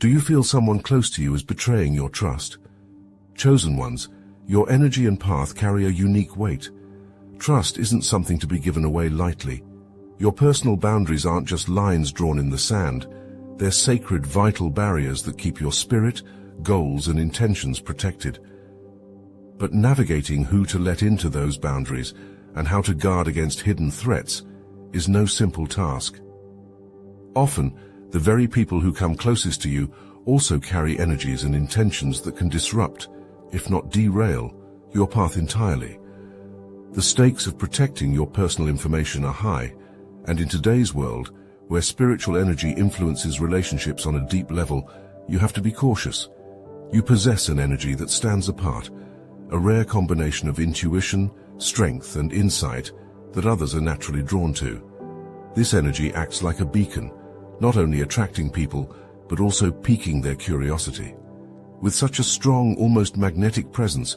Do you feel someone close to you is betraying your trust? Chosen ones, your energy and path carry a unique weight. Trust isn't something to be given away lightly. Your personal boundaries aren't just lines drawn in the sand. They're sacred, vital barriers that keep your spirit, goals, and intentions protected. But navigating who to let into those boundaries and how to guard against hidden threats is no simple task. Often, the very people who come closest to you also carry energies and intentions that can disrupt, if not derail, your path entirely. The stakes of protecting your personal information are high, and in today's world, where spiritual energy influences relationships on a deep level, you have to be cautious. You possess an energy that stands apart, a rare combination of intuition, strength, and insight that others are naturally drawn to. This energy acts like a beacon, not only attracting people, but also piquing their curiosity. With such a strong, almost magnetic presence,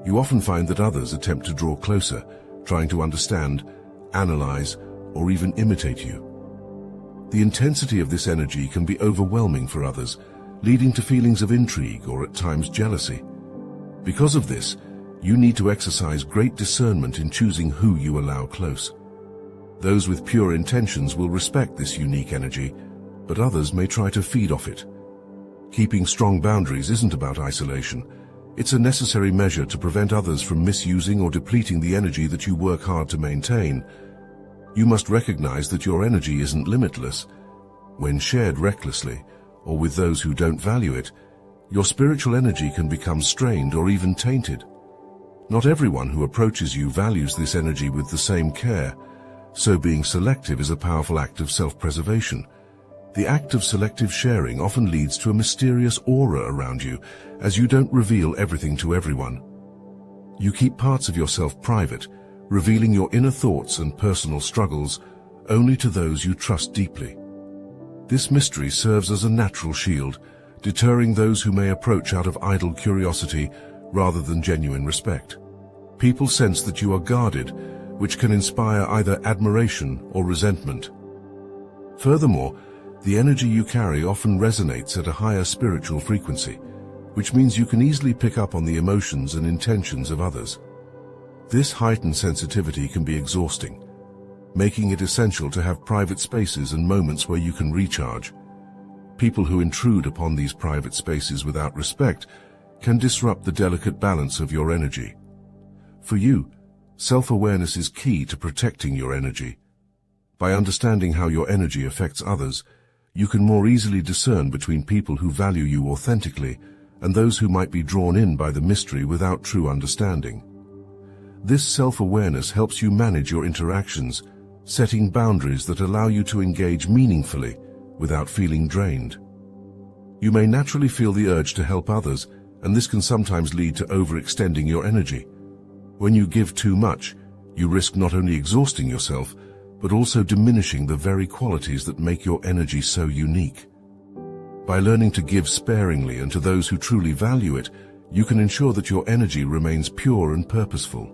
you often find that others attempt to draw closer, trying to understand, analyze, or even imitate you. The intensity of this energy can be overwhelming for others, leading to feelings of intrigue or at times jealousy. Because of this, you need to exercise great discernment in choosing who you allow close. Those with pure intentions will respect this unique energy, but others may try to feed off it. Keeping strong boundaries isn't about isolation. It's a necessary measure to prevent others from misusing or depleting the energy that you work hard to maintain. You must recognize that your energy isn't limitless. When shared recklessly, or with those who don't value it, your spiritual energy can become strained or even tainted. Not everyone who approaches you values this energy with the same care, so being selective is a powerful act of self-preservation. The act of selective sharing often leads to a mysterious aura around you, as you don't reveal everything to everyone. You keep parts of yourself private, revealing your inner thoughts and personal struggles only to those you trust deeply. This mystery serves as a natural shield, deterring those who may approach out of idle curiosity rather than genuine respect. People sense that you are guarded, which can inspire either admiration or resentment. Furthermore, the energy you carry often resonates at a higher spiritual frequency, which means you can easily pick up on the emotions and intentions of others. This heightened sensitivity can be exhausting, making it essential to have private spaces and moments where you can recharge. People who intrude upon these private spaces without respect can disrupt the delicate balance of your energy. For you, self-awareness is key to protecting your energy. By understanding how your energy affects others, you can more easily discern between people who value you authentically and those who might be drawn in by the mystery without true understanding. This self-awareness helps you manage your interactions, setting boundaries that allow you to engage meaningfully without feeling drained. You may naturally feel the urge to help others, and this can sometimes lead to overextending your energy. When you give too much, you risk not only exhausting yourself, but also diminishing the very qualities that make your energy so unique. By learning to give sparingly and to those who truly value it, you can ensure that your energy remains pure and purposeful.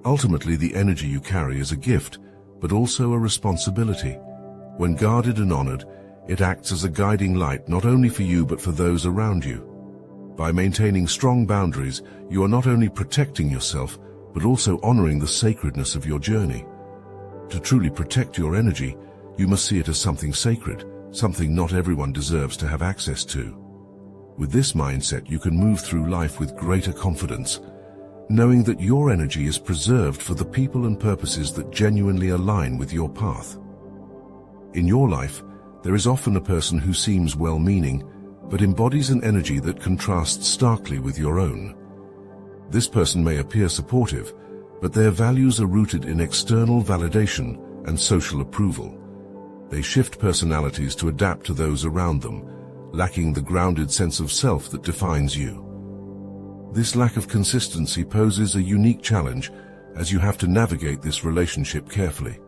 Ultimately, the energy you carry is a gift, but also a responsibility. When guarded and honored, it acts as a guiding light not only for you but for those around you. By maintaining strong boundaries, you are not only protecting yourself, but also honoring the sacredness of your journey. To truly protect your energy, you must see it as something sacred, something not everyone deserves to have access to. With this mindset, you can move through life with greater confidence, knowing that your energy is preserved for the people and purposes that genuinely align with your path. In your life, there is often a person who seems well-meaning, but embodies an energy that contrasts starkly with your own. This person may appear supportive, but their values are rooted in external validation and social approval. They shift personalities to adapt to those around them, lacking the grounded sense of self that defines you. This lack of consistency poses a unique challenge, as you have to navigate this relationship carefully.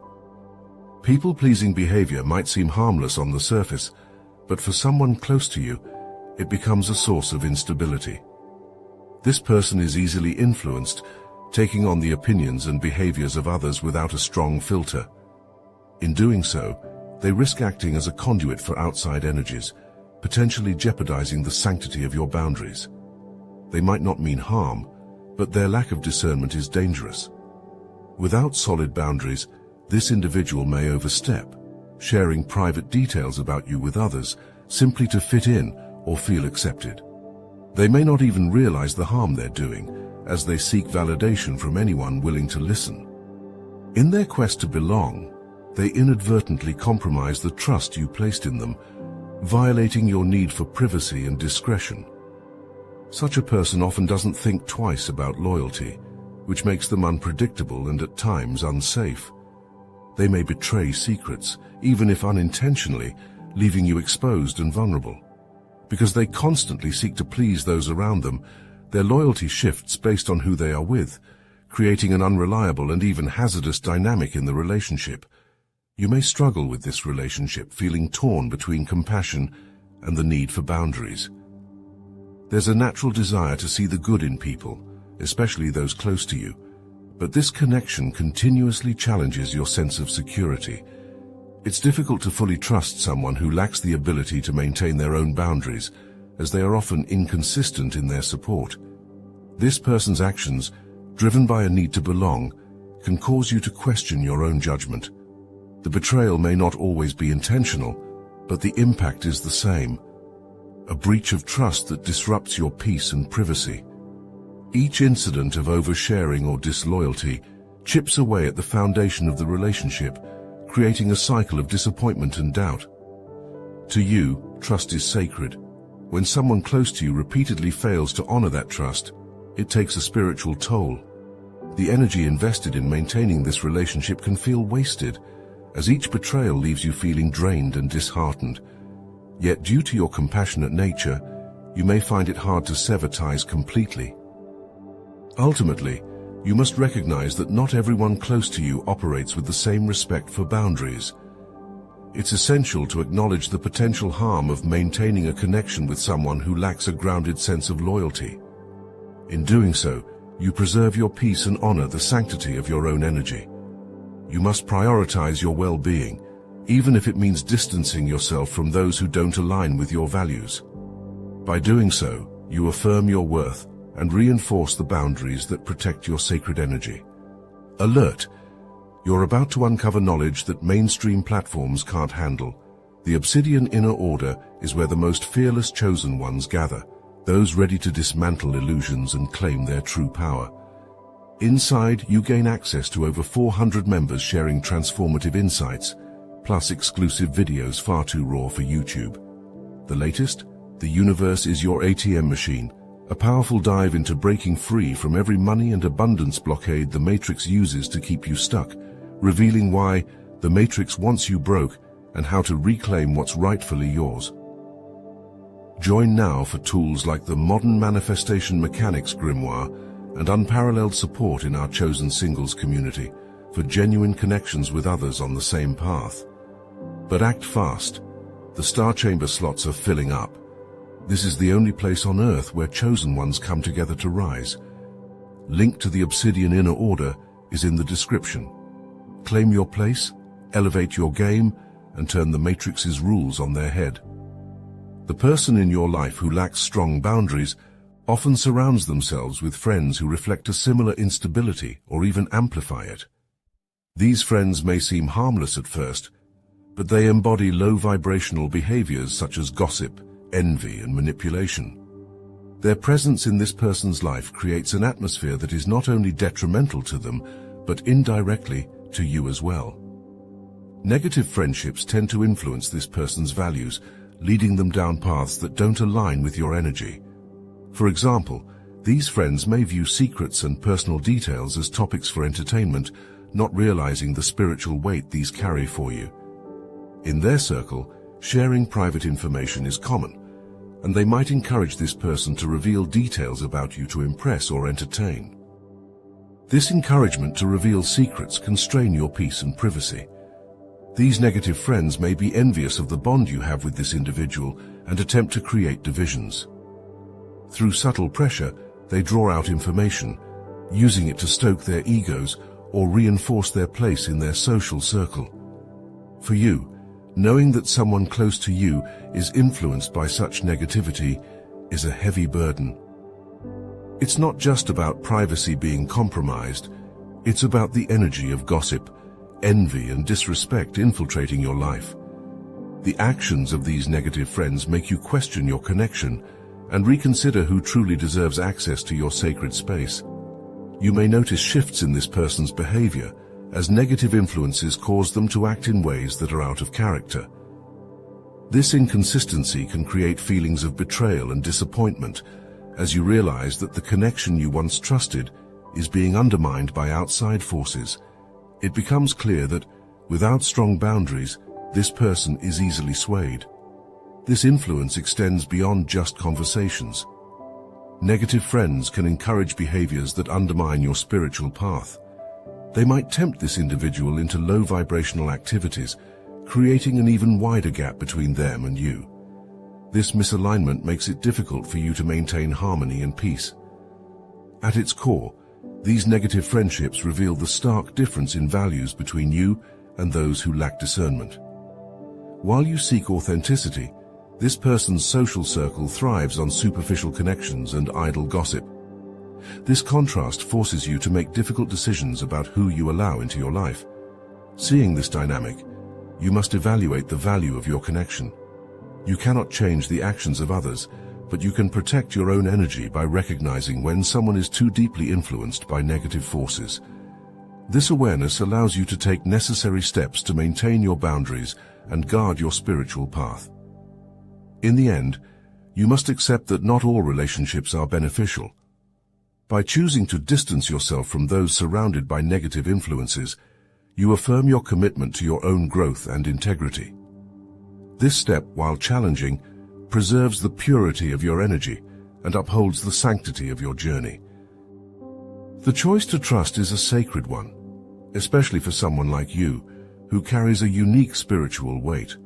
People-pleasing behavior might seem harmless on the surface, but for someone close to you, it becomes a source of instability. This person is easily influenced, taking on the opinions and behaviors of others without a strong filter. In doing so, they risk acting as a conduit for outside energies, potentially jeopardizing the sanctity of your boundaries. They might not mean harm, but their lack of discernment is dangerous. Without solid boundaries, this individual may overstep, sharing private details about you with others simply to fit in or feel accepted. They may not even realize the harm they're doing, as they seek validation from anyone willing to listen. In their quest to belong, they inadvertently compromise the trust you placed in them, violating your need for privacy and discretion. Such a person often doesn't think twice about loyalty, which makes them unpredictable and at times unsafe. They may betray secrets, even if unintentionally, leaving you exposed and vulnerable. Because they constantly seek to please those around them, their loyalty shifts based on who they are with, creating an unreliable and even hazardous dynamic in the relationship. You may struggle with this relationship, feeling torn between compassion and the need for boundaries. There's a natural desire to see the good in people, especially those close to you, but this connection continuously challenges your sense of security. It's difficult to fully trust someone who lacks the ability to maintain their own boundaries, as they are often inconsistent in their support. This person's actions, driven by a need to belong, can cause you to question your own judgment. The betrayal may not always be intentional, but the impact is the same. A breach of trust that disrupts your peace and privacy. Each incident of oversharing or disloyalty chips away at the foundation of the relationship, creating a cycle of disappointment and doubt. To you, trust is sacred. When someone close to you repeatedly fails to honor that trust, it takes a spiritual toll. The energy invested in maintaining this relationship can feel wasted, as each betrayal leaves you feeling drained and disheartened. Yet, due to your compassionate nature, you may find it hard to sever ties completely. Ultimately, you must recognize that not everyone close to you operates with the same respect for boundaries. It's essential to acknowledge the potential harm of maintaining a connection with someone who lacks a grounded sense of loyalty. In doing so, you preserve your peace and honor the sanctity of your own energy. You must prioritize your well-being, even if it means distancing yourself from those who don't align with your values. By doing so, you affirm your worth and reinforce the boundaries that protect your sacred energy. Alert! You're about to uncover knowledge that mainstream platforms can't handle. The Obsidian Inner Order is where the most fearless chosen ones gather, those ready to dismantle illusions and claim their true power. Inside, you gain access to over 400 members sharing transformative insights, plus exclusive videos far too raw for YouTube. The latest? The universe is your ATM machine, a powerful dive into breaking free from every money and abundance blockade the Matrix uses to keep you stuck, revealing why the Matrix wants you broke and how to reclaim what's rightfully yours. Join now for tools like the Modern Manifestation Mechanics Grimoire and unparalleled support in our chosen singles community for genuine connections with others on the same path. But act fast. The Star Chamber slots are filling up. This is the only place on Earth where chosen ones come together to rise. Link to the Obsidian Inner Order is in the description. Claim your place, elevate your game, and turn the Matrix's rules on their head. The person in your life who lacks strong boundaries often surrounds themselves with friends who reflect a similar instability or even amplify it. These friends may seem harmless at first, but they embody low vibrational behaviors such as gossip, envy, and manipulation. Their presence in this person's life creates an atmosphere that is not only detrimental to them, but indirectly to you as well. Negative friendships tend to influence this person's values, leading them down paths that don't align with your energy. For example, these friends may view secrets and personal details as topics for entertainment, not realizing the spiritual weight these carry for you. In their circle, sharing private information is common, and they might encourage this person to reveal details about you to impress or entertain. This encouragement to reveal secrets can strain your peace and privacy. These negative friends may be envious of the bond you have with this individual and attempt to create divisions. Through subtle pressure, they draw out information, using it to stoke their egos or reinforce their place in their social circle. For you, Knowing that someone close to you is influenced by such negativity is a heavy burden. It's not just about privacy being compromised, it's about the energy of gossip, envy, and disrespect infiltrating your life. The actions of these negative friends make you question your connection and reconsider who truly deserves access to your sacred space. You may notice shifts in this person's behavior as negative influences cause them to act in ways that are out of character. This inconsistency can create feelings of betrayal and disappointment as you realize that the connection you once trusted is being undermined by outside forces. It becomes clear that, without strong boundaries, this person is easily swayed. This influence extends beyond just conversations. Negative friends can encourage behaviors that undermine your spiritual path. They might tempt this individual into low vibrational activities, creating an even wider gap between them and you. This misalignment makes it difficult for you to maintain harmony and peace. At its core, these negative friendships reveal the stark difference in values between you and those who lack discernment. While you seek authenticity, this person's social circle thrives on superficial connections and idle gossip. This contrast forces you to make difficult decisions about who you allow into your life. Seeing this dynamic, you must evaluate the value of your connection. You cannot change the actions of others, but you can protect your own energy by recognizing when someone is too deeply influenced by negative forces. This awareness allows you to take necessary steps to maintain your boundaries and guard your spiritual path. In the end, you must accept that not all relationships are beneficial. By choosing to distance yourself from those surrounded by negative influences, you affirm your commitment to your own growth and integrity. This step, while challenging, preserves the purity of your energy and upholds the sanctity of your journey. The choice to trust is a sacred one, especially for someone like you, who carries a unique spiritual weight.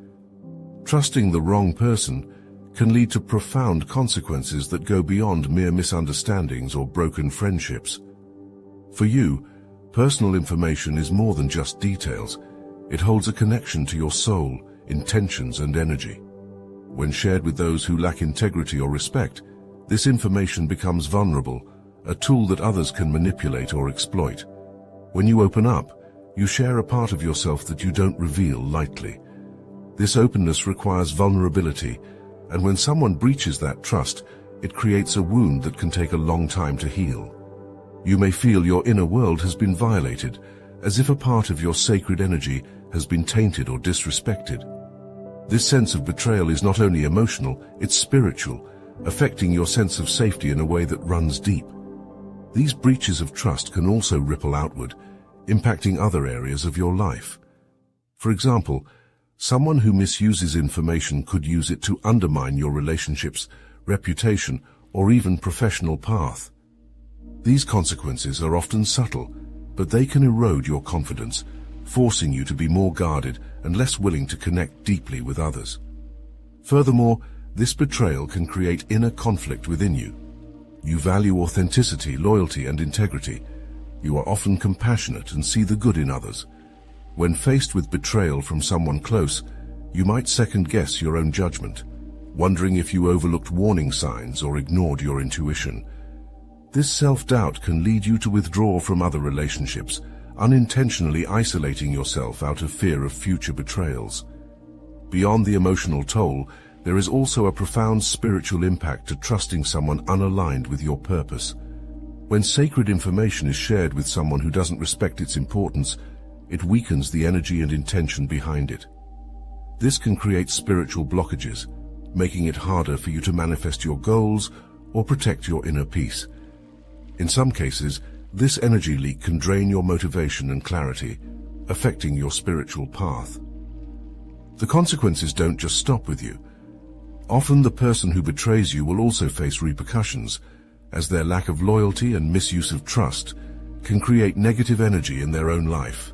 Trusting the wrong person can lead to profound consequences that go beyond mere misunderstandings or broken friendships. For you, personal information is more than just details. It holds a connection to your soul, intentions, and energy. When shared with those who lack integrity or respect, this information becomes vulnerable, a tool that others can manipulate or exploit. When you open up, you share a part of yourself that you don't reveal lightly. This openness requires vulnerability, and when someone breaches that trust, it creates a wound that can take a long time to heal. You may feel your inner world has been violated, as if a part of your sacred energy has been tainted or disrespected. This sense of betrayal is not only emotional, it's spiritual, affecting your sense of safety in a way that runs deep. These breaches of trust can also ripple outward, impacting other areas of your life. For example, someone who misuses information could use it to undermine your relationships, reputation, or even professional path. These consequences are often subtle, but they can erode your confidence, forcing you to be more guarded and less willing to connect deeply with others. Furthermore, this betrayal can create inner conflict within you. You value authenticity, loyalty, and integrity. You are often compassionate and see the good in others. When faced with betrayal from someone close, you might second-guess your own judgment, wondering if you overlooked warning signs or ignored your intuition. This self-doubt can lead you to withdraw from other relationships, unintentionally isolating yourself out of fear of future betrayals. Beyond the emotional toll, there is also a profound spiritual impact to trusting someone unaligned with your purpose. When sacred information is shared with someone who doesn't respect its importance, it weakens the energy and intention behind it. This can create spiritual blockages, making it harder for you to manifest your goals or protect your inner peace. In some cases, this energy leak can drain your motivation and clarity, affecting your spiritual path. The consequences don't just stop with you. Often the person who betrays you will also face repercussions, as their lack of loyalty and misuse of trust can create negative energy in their own life.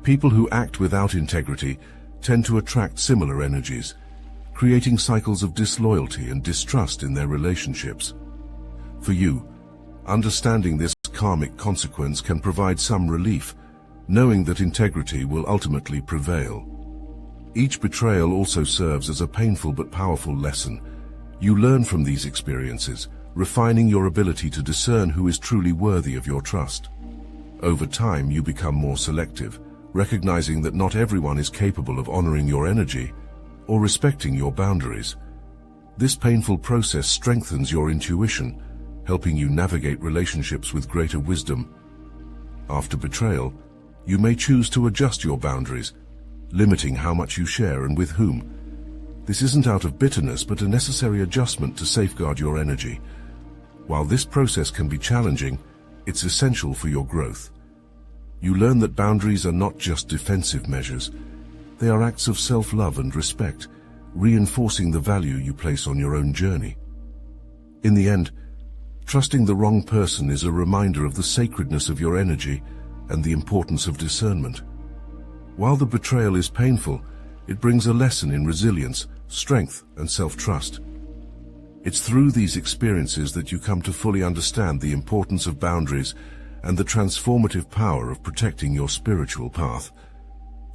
People who act without integrity tend to attract similar energies, creating cycles of disloyalty and distrust in their relationships. For you, understanding this karmic consequence can provide some relief, knowing that integrity will ultimately prevail. Each betrayal also serves as a painful but powerful lesson. You learn from these experiences, refining your ability to discern who is truly worthy of your trust. Over time, you become more selective, recognizing that not everyone is capable of honoring your energy or respecting your boundaries. This painful process strengthens your intuition, helping you navigate relationships with greater wisdom. After betrayal, you may choose to adjust your boundaries, limiting how much you share and with whom. This isn't out of bitterness, but a necessary adjustment to safeguard your energy. While this process can be challenging, it's essential for your growth. You learn that boundaries are not just defensive measures. They are acts of self-love and respect, reinforcing the value you place on your own journey. In the end, trusting the wrong person is a reminder of the sacredness of your energy and the importance of discernment. While the betrayal is painful, it brings a lesson in resilience, strength, and self-trust. It's through these experiences that you come to fully understand the importance of boundaries and the transformative power of protecting your spiritual path.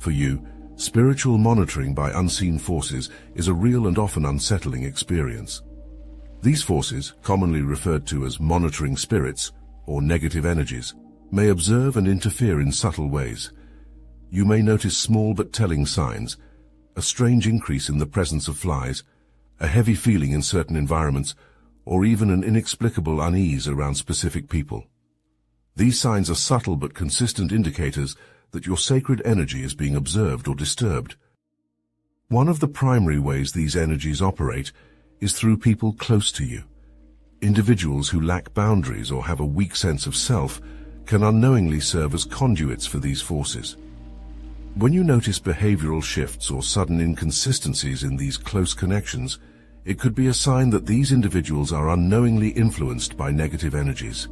For you, spiritual monitoring by unseen forces is a real and often unsettling experience. These forces, commonly referred to as monitoring spirits or negative energies, may observe and interfere in subtle ways. You may notice small but telling signs, a strange increase in the presence of flies, a heavy feeling in certain environments, or even an inexplicable unease around specific people. These signs are subtle but consistent indicators that your sacred energy is being observed or disturbed. One of the primary ways these energies operate is through people close to you. Individuals who lack boundaries or have a weak sense of self can unknowingly serve as conduits for these forces. When you notice behavioral shifts or sudden inconsistencies in these close connections, it could be a sign that these individuals are unknowingly influenced by negative energies.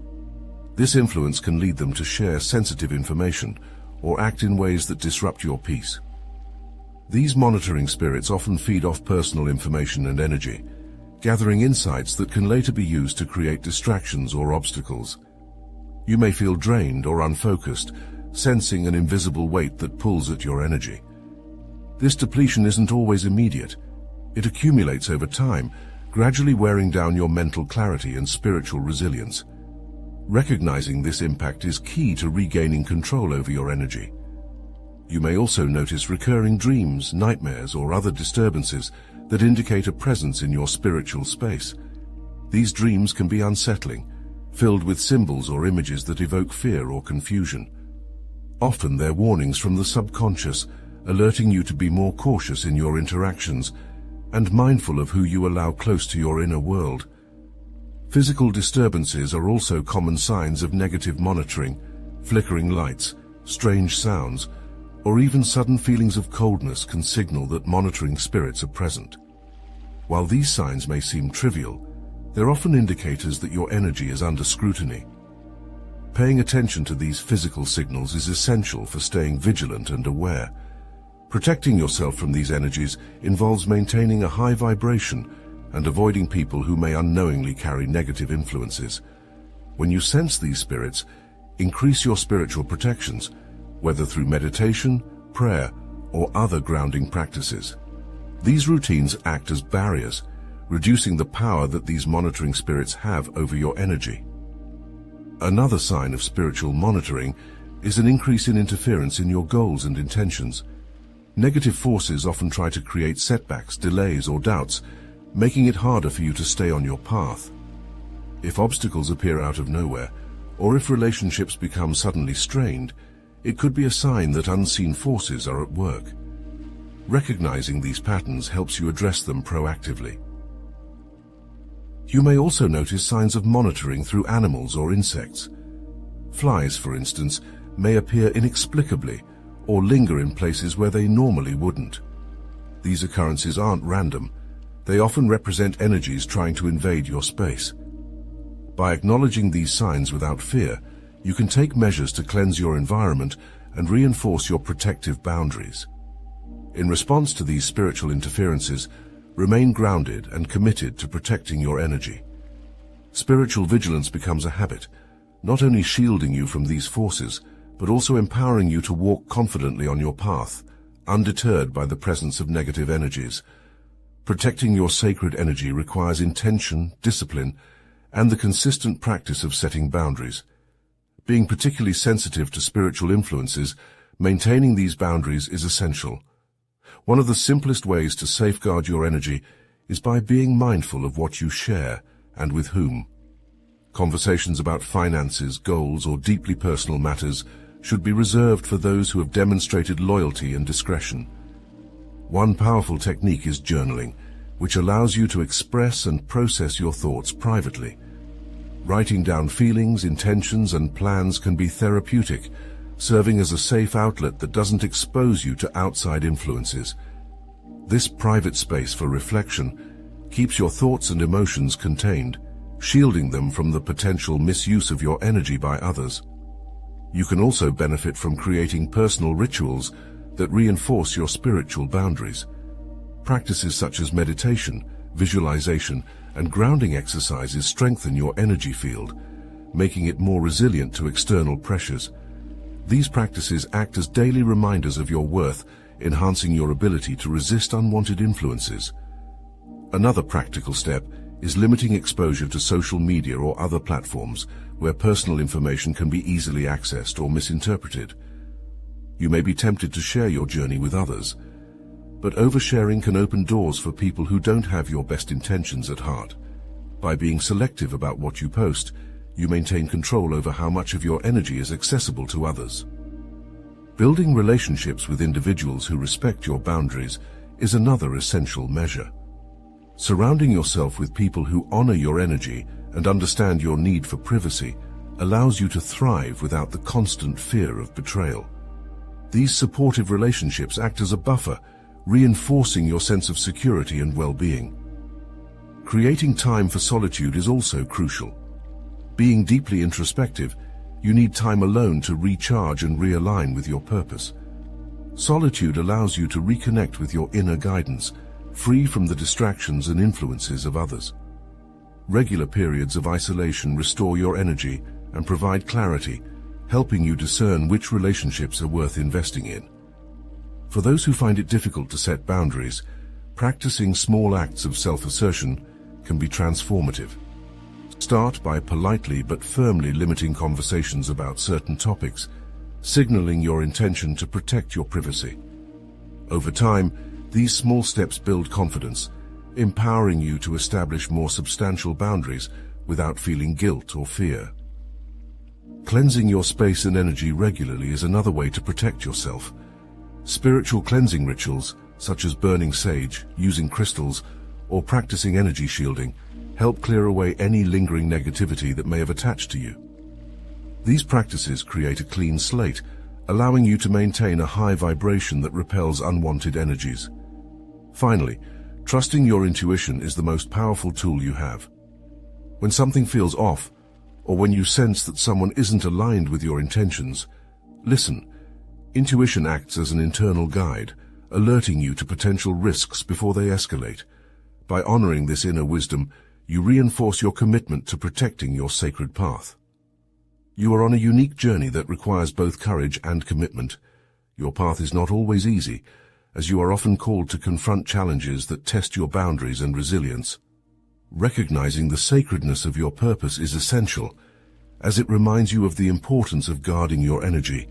This influence can lead them to share sensitive information or act in ways that disrupt your peace. These monitoring spirits often feed off personal information and energy, gathering insights that can later be used to create distractions or obstacles. You may feel drained or unfocused, sensing an invisible weight that pulls at your energy. This depletion isn't always immediate. It accumulates over time, gradually wearing down your mental clarity and spiritual resilience. Recognizing this impact is key to regaining control over your energy. You may also notice recurring dreams, nightmares, or other disturbances that indicate a presence in your spiritual space. These dreams can be unsettling, filled with symbols or images that evoke fear or confusion. Often they're warnings from the subconscious, alerting you to be more cautious in your interactions and mindful of who you allow close to your inner world. Physical disturbances are also common signs of negative monitoring. Flickering lights, strange sounds, or even sudden feelings of coldness can signal that monitoring spirits are present. While these signs may seem trivial, they're often indicators that your energy is under scrutiny. Paying attention to these physical signals is essential for staying vigilant and aware. Protecting yourself from these energies involves maintaining a high vibration and avoiding people who may unknowingly carry negative influences. When you sense these spirits, increase your spiritual protections, whether through meditation, prayer, or other grounding practices. These routines act as barriers, reducing the power that these monitoring spirits have over your energy. Another sign of spiritual monitoring is an increase in interference in your goals and intentions. Negative forces often try to create setbacks, delays, or doubts, making it harder for you to stay on your path. If obstacles appear out of nowhere, or if relationships become suddenly strained, it could be a sign that unseen forces are at work. Recognizing these patterns helps you address them proactively. You may also notice signs of monitoring through animals or insects. Flies, for instance, may appear inexplicably or linger in places where they normally wouldn't. These occurrences aren't random. They often represent energies trying to invade your space. By acknowledging these signs without fear, you can take measures to cleanse your environment and reinforce your protective boundaries. In response to these spiritual interferences, remain grounded and committed to protecting your energy. Spiritual vigilance becomes a habit, not only shielding you from these forces, but also empowering you to walk confidently on your path, undeterred by the presence of negative energies. Protecting your sacred energy requires intention, discipline, and the consistent practice of setting boundaries. Being particularly sensitive to spiritual influences, maintaining these boundaries is essential. One of the simplest ways to safeguard your energy is by being mindful of what you share and with whom. Conversations about finances, goals, or deeply personal matters should be reserved for those who have demonstrated loyalty and discretion. One powerful technique is journaling, which allows you to express and process your thoughts privately. Writing down feelings, intentions, and plans can be therapeutic, serving as a safe outlet that doesn't expose you to outside influences. This private space for reflection keeps your thoughts and emotions contained, shielding them from the potential misuse of your energy by others. You can also benefit from creating personal rituals that reinforce your spiritual boundaries. Practices such as meditation, visualization, and grounding exercises strengthen your energy field, making it more resilient to external pressures. These practices act as daily reminders of your worth, enhancing your ability to resist unwanted influences. Another practical step is limiting exposure to social media or other platforms where personal information can be easily accessed or misinterpreted. You may be tempted to share your journey with others, but oversharing can open doors for people who don't have your best intentions at heart. By being selective about what you post, you maintain control over how much of your energy is accessible to others. Building relationships with individuals who respect your boundaries is another essential measure. Surrounding yourself with people who honor your energy and understand your need for privacy allows you to thrive without the constant fear of betrayal. These supportive relationships act as a buffer, reinforcing your sense of security and well-being. Creating time for solitude is also crucial. Being deeply introspective, you need time alone to recharge and realign with your purpose. Solitude allows you to reconnect with your inner guidance, free from the distractions and influences of others. Regular periods of isolation restore your energy and provide clarity, helping you discern which relationships are worth investing in. For those who find it difficult to set boundaries, practicing small acts of self-assertion can be transformative. Start by politely but firmly limiting conversations about certain topics, signaling your intention to protect your privacy. Over time, these small steps build confidence, empowering you to establish more substantial boundaries without feeling guilt or fear. Cleansing your space and energy regularly is another way to protect yourself. Spiritual cleansing rituals, such as burning sage, using crystals, or practicing energy shielding, help clear away any lingering negativity that may have attached to you. These practices create a clean slate, allowing you to maintain a high vibration that repels unwanted energies. Finally, trusting your intuition is the most powerful tool you have. When something feels off, or when you sense that someone isn't aligned with your intentions, listen. Intuition acts as an internal guide, alerting you to potential risks before they escalate. By honoring this inner wisdom, you reinforce your commitment to protecting your sacred path. You are on a unique journey that requires both courage and commitment. Your path is not always easy, as you are often called to confront challenges that test your boundaries and resilience. Recognizing the sacredness of your purpose is essential, as it reminds you of the importance of guarding your energy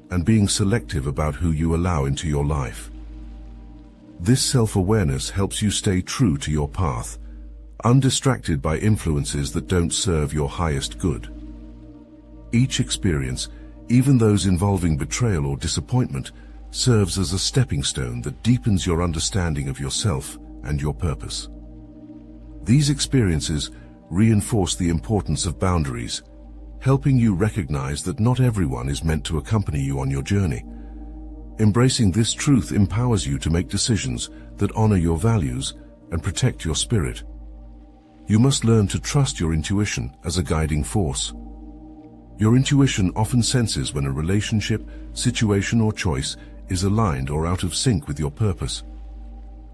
and being selective about who you allow into your life. This self-awareness helps you stay true to your path, undistracted by influences that don't serve your highest good. Each experience, even those involving betrayal or disappointment, serves as a stepping stone that deepens your understanding of yourself and your purpose. These experiences reinforce the importance of boundaries, helping you recognize that not everyone is meant to accompany you on your journey. Embracing this truth empowers you to make decisions that honor your values and protect your spirit. You must learn to trust your intuition as a guiding force. Your intuition often senses when a relationship, situation, or choice is aligned or out of sync with your purpose.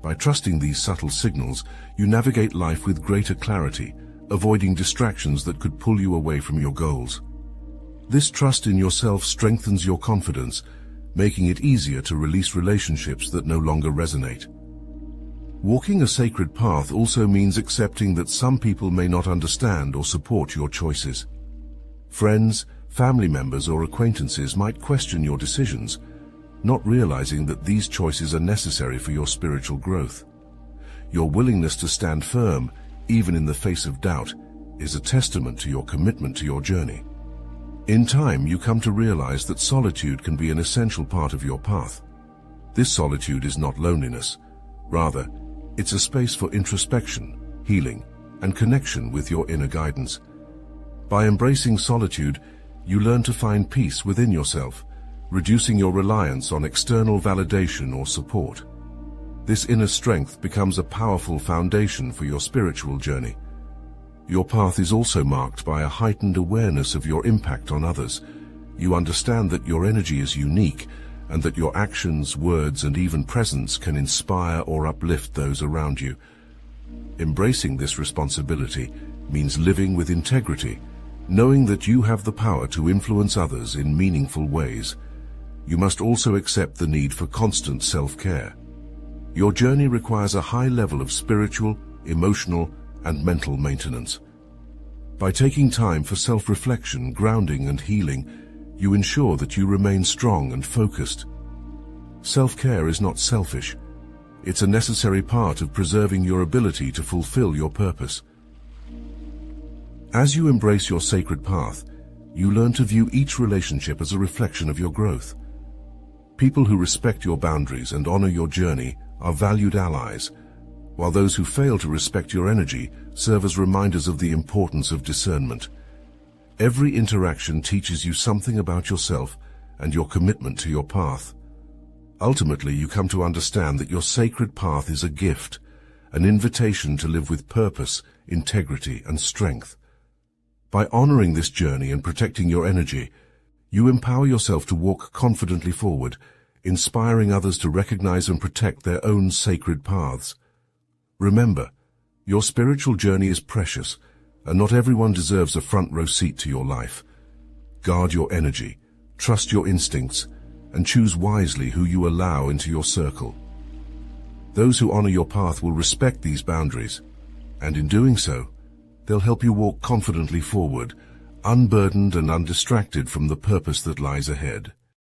By trusting these subtle signals, you navigate life with greater clarity, avoiding distractions that could pull you away from your goals. This trust in yourself strengthens your confidence, making it easier to release relationships that no longer resonate. Walking a sacred path also means accepting that some people may not understand or support your choices. Friends, family members, or acquaintances might question your decisions, not realizing that these choices are necessary for your spiritual growth. Your willingness to stand firm, even in the face of doubt, is a testament to your commitment to your journey. In time, you come to realize that solitude can be an essential part of your path. This solitude is not loneliness. Rather, it's a space for introspection, healing, and connection with your inner guidance. By embracing solitude, you learn to find peace within yourself, reducing your reliance on external validation or support. This inner strength becomes a powerful foundation for your spiritual journey. Your path is also marked by a heightened awareness of your impact on others. You understand that your energy is unique and that your actions, words, and even presence can inspire or uplift those around you. Embracing this responsibility means living with integrity, knowing that you have the power to influence others in meaningful ways. You must also accept the need for constant self-care. Your journey requires a high level of spiritual, emotional, and mental maintenance. By taking time for self-reflection, grounding, and healing, you ensure that you remain strong and focused. Self-care is not selfish. It's a necessary part of preserving your ability to fulfill your purpose. As you embrace your sacred path, you learn to view each relationship as a reflection of your growth. People who respect your boundaries and honor your journey are valued allies, while those who fail to respect your energy serve as reminders of the importance of discernment. Every interaction teaches you something about yourself and your commitment to your path. Ultimately, you come to understand that your sacred path is a gift, an invitation to live with purpose, integrity, and strength. By honoring this journey and protecting your energy, you empower yourself to walk confidently forward, inspiring others to recognize and protect their own sacred paths. Remember, your spiritual journey is precious, and not everyone deserves a front-row seat to your life. Guard your energy, trust your instincts, and choose wisely who you allow into your circle. Those who honor your path will respect these boundaries, and in doing so, they'll help you walk confidently forward, unburdened and undistracted from the purpose that lies ahead.